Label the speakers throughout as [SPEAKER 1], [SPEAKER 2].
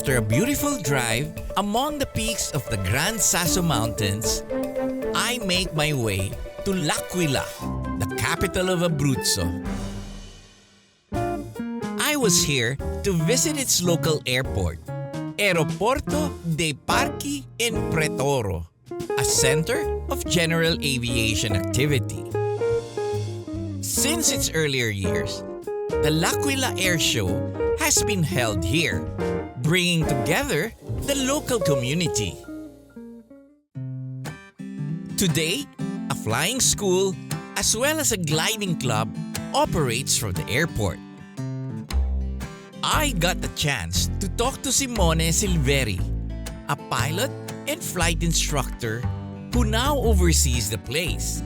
[SPEAKER 1] after a beautiful drive among the peaks of the Gran Sasso Mountains, I make my way to Aquila, the capital of Abruzzo. I was here to visit its local airport, Aeroporto dei Parchi in Pretoro, a center of general aviation activity. Since its earlier years, the L'Aquila Air Show has been held here, bringing together the local community. Today, a flying school as well as a gliding club operates from the airport. I got the chance to talk to Simone Silveri, a pilot and flight instructor who now oversees the place.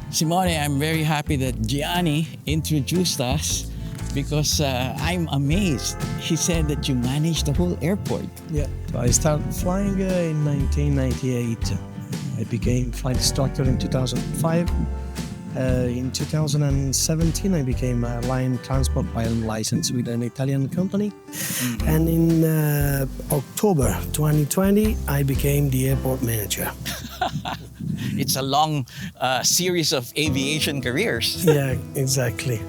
[SPEAKER 2] Simone, I'm very happy that Gianni introduced us because I'm amazed. He said that you managed the whole airport.
[SPEAKER 3] Yeah, I started flying in 1998. I became flight instructor in 2005. In 2017, I became a line transport pilot license with an Italian company. Mm-hmm. And in October 2020, I became the airport manager.
[SPEAKER 2] It's a long series of aviation careers.
[SPEAKER 3] Yeah, exactly.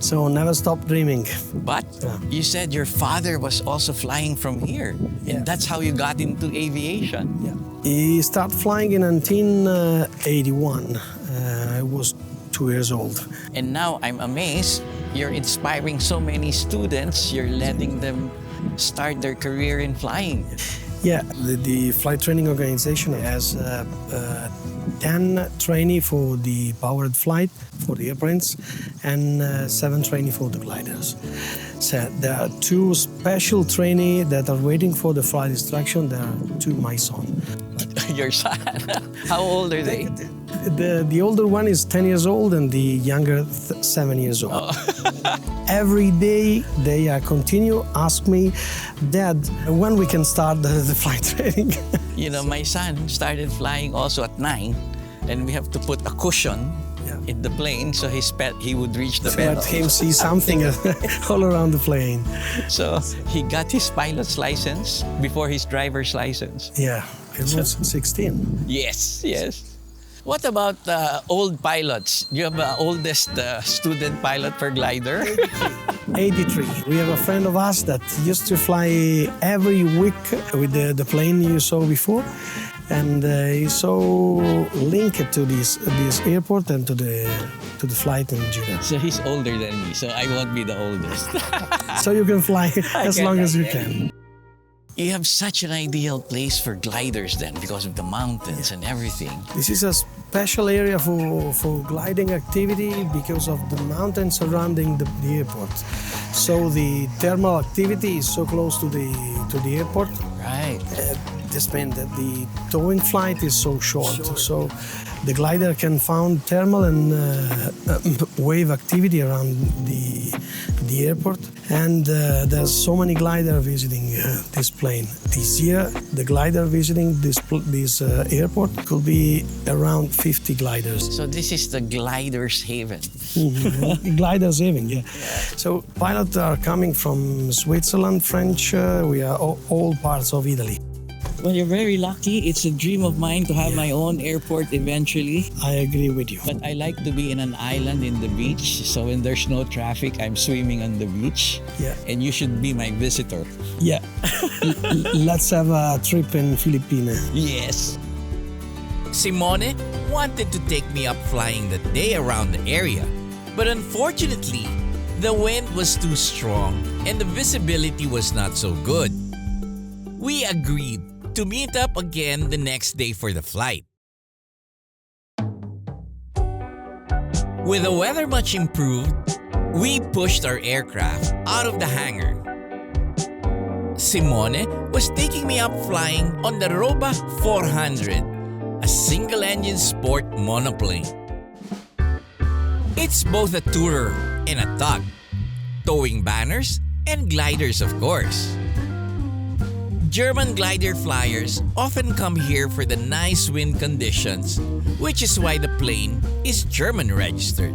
[SPEAKER 3] So never stop dreaming.
[SPEAKER 2] But you said your father was also flying from here.
[SPEAKER 3] Yeah.
[SPEAKER 2] And that's how you got into aviation.
[SPEAKER 3] Yeah. He started flying in 1981. I was 2 years old.
[SPEAKER 2] And now I'm amazed. You're inspiring so many students. You're letting them start their career in flying.
[SPEAKER 3] Yeah, the flight training organization has 10 trainees for the powered flight, for the airplanes, and 7 trainees for the gliders. So there are 2 special trainees that are waiting for the flight instruction. There are 2 my son.
[SPEAKER 2] Your son? How old are they?
[SPEAKER 3] The older one is 10 years old and the younger 7 years old.
[SPEAKER 2] Oh.
[SPEAKER 3] Every day they continue ask me, Dad, when we can start the flight training.
[SPEAKER 2] You know, my son started flying also at 9, and we have to put a cushion in the plane so he would reach the pedal.
[SPEAKER 3] Let him see something all around the plane.
[SPEAKER 2] So he got his pilot's license before his driver's license.
[SPEAKER 3] Yeah, it was 16.
[SPEAKER 2] Yes, yes. What about old pilots? Do you have the oldest student pilot per glider?
[SPEAKER 3] 83. We have a friend of us that used to fly every week with the plane you saw before. And he's so linked to this airport and to the flight in Jeddah.
[SPEAKER 2] So he's older than me, so I won't be the oldest.
[SPEAKER 3] So you can fly as long as you can.
[SPEAKER 2] You have such an ideal place for gliders then because of the mountains and everything.
[SPEAKER 3] This is a special area for gliding activity because of the mountains surrounding the airport. So the thermal activity is so close to the airport.
[SPEAKER 2] Right.
[SPEAKER 3] This means that the towing flight is so short. So the glider can find thermal and wave activity around the airport. And there's so many gliders visiting this plane. This year, the glider visiting this airport could be around 50 gliders.
[SPEAKER 2] So this is the glider's haven.
[SPEAKER 3] Gliders haven, yeah. So pilots are coming from Switzerland, French, we are all parts of Italy.
[SPEAKER 2] Well, you're very lucky. It's a dream of mine to have my own airport eventually.
[SPEAKER 3] I agree with you.
[SPEAKER 2] But I like to be in an island in the beach. So when there's no traffic, I'm swimming on the beach.
[SPEAKER 3] Yeah.
[SPEAKER 2] And you should be my visitor.
[SPEAKER 3] Yeah. Let's have a trip in Philippines.
[SPEAKER 2] Yes.
[SPEAKER 1] Simone wanted to take me up flying that day around the area, but unfortunately, the wind was too strong and the visibility was not so good. We agreed to meet up again the next day for the flight. With the weather much improved, we pushed our aircraft out of the hangar. Simone was taking me up flying on the Roba 400, a single-engine sport monoplane. It's both a tourer and a tug, towing banners and gliders of course. German glider flyers often come here for the nice wind conditions, which is why the plane is German registered.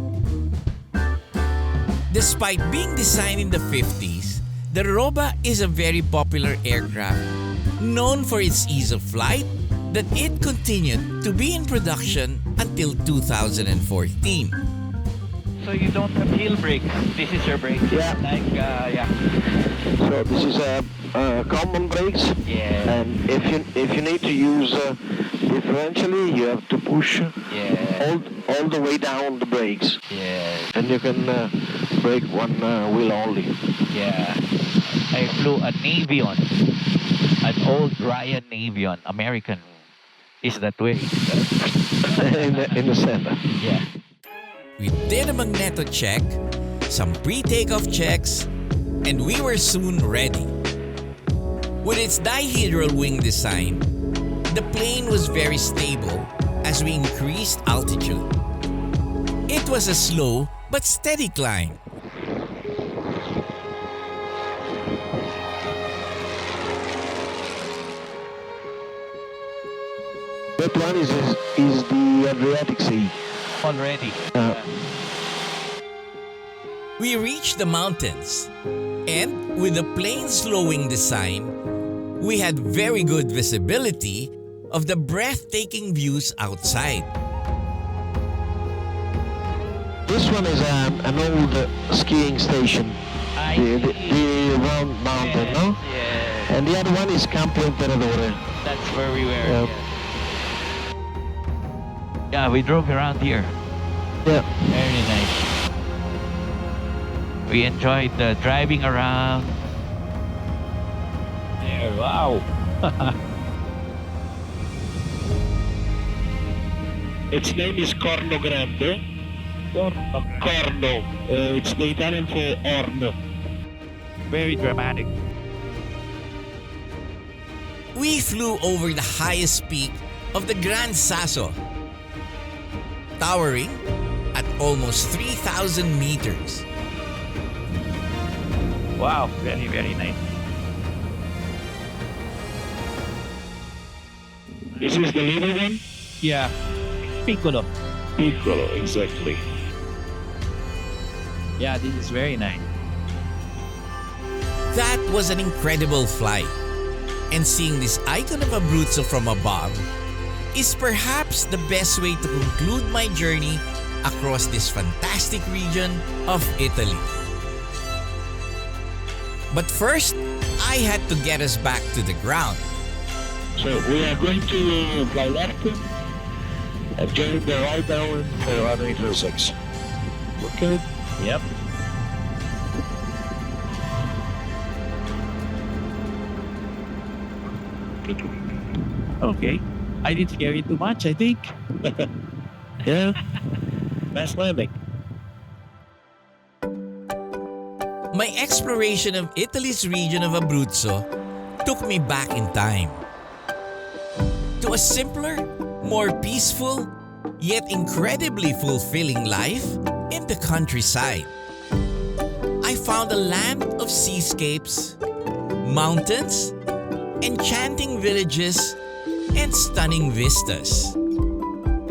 [SPEAKER 1] Despite being designed in the 50s, The Roba is a very popular aircraft, known for its ease of flight, that it continued to be in production until 2014.
[SPEAKER 4] So you don't have heel brakes. This is your brake.
[SPEAKER 5] Yeah. So this is common brakes.
[SPEAKER 4] Yeah.
[SPEAKER 5] And if you need to use differentially, you have to push all the way down the brakes.
[SPEAKER 4] Yeah.
[SPEAKER 5] And you can brake one wheel only.
[SPEAKER 4] Yeah. I flew an Avion, an old Ryan Avion, American. Is that way?
[SPEAKER 5] in the center.
[SPEAKER 4] Yeah.
[SPEAKER 1] We did a magneto check, some pre-takeoff checks, and we were soon ready. With its dihedral wing design, the plane was very stable as we increased altitude. It was a slow but steady climb.
[SPEAKER 5] That one is the Adriatic Sea.
[SPEAKER 4] Already.
[SPEAKER 1] We reached the mountains, and with the plane's slowing design, we had very good visibility of the breathtaking views outside.
[SPEAKER 5] This one is an old skiing station, the round mountain, no?
[SPEAKER 4] Yeah.
[SPEAKER 5] And the other one is Campo Imperatore.
[SPEAKER 4] That's where we were.
[SPEAKER 5] Yeah.
[SPEAKER 4] Yeah, we drove around here.
[SPEAKER 5] Yeah.
[SPEAKER 4] Very nice. We enjoyed the driving around. There, wow.
[SPEAKER 6] Its name is Corno Grande. Corno. It's the Italian for horn.
[SPEAKER 4] Very dramatic.
[SPEAKER 1] We flew over the highest peak of the Gran Sasso, towering at almost 3,000 meters.
[SPEAKER 4] Wow, very, very nice.
[SPEAKER 6] This is the little one?
[SPEAKER 4] Yeah. Piccolo.
[SPEAKER 6] Piccolo, exactly.
[SPEAKER 4] Yeah, this is very nice.
[SPEAKER 1] That was an incredible flight. And seeing this icon of Abruzzo from above is perhaps the best way to conclude my journey across this fantastic region of Italy. But first, I had to get us back to the ground.
[SPEAKER 6] So we are going to fly left and turn the right down for runway 26. Okay?
[SPEAKER 4] Yep. Okay. I didn't scare you too much, I think.
[SPEAKER 6] Yeah. Fast landing.
[SPEAKER 1] My exploration of Italy's region of Abruzzo took me back in time to a simpler, more peaceful, yet incredibly fulfilling life in the countryside. I found a land of seascapes, mountains, enchanting villages, and stunning vistas.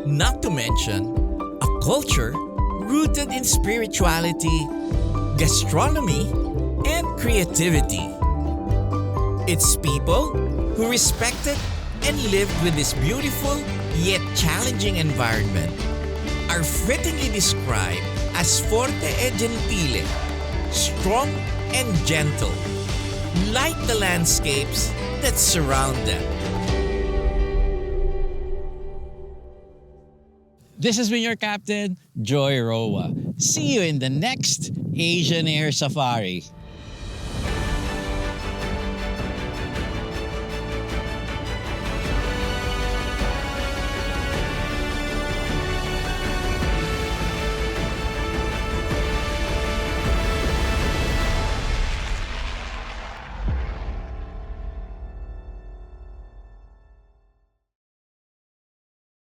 [SPEAKER 1] Not to mention a culture rooted in spirituality, gastronomy, and creativity. It's people who respected and lived with this beautiful yet challenging environment are fittingly described as forte e gentile, strong and gentle, like the landscapes that surround them.
[SPEAKER 2] This has been your captain, Joy Roa. See you in the next Asian Air Safari.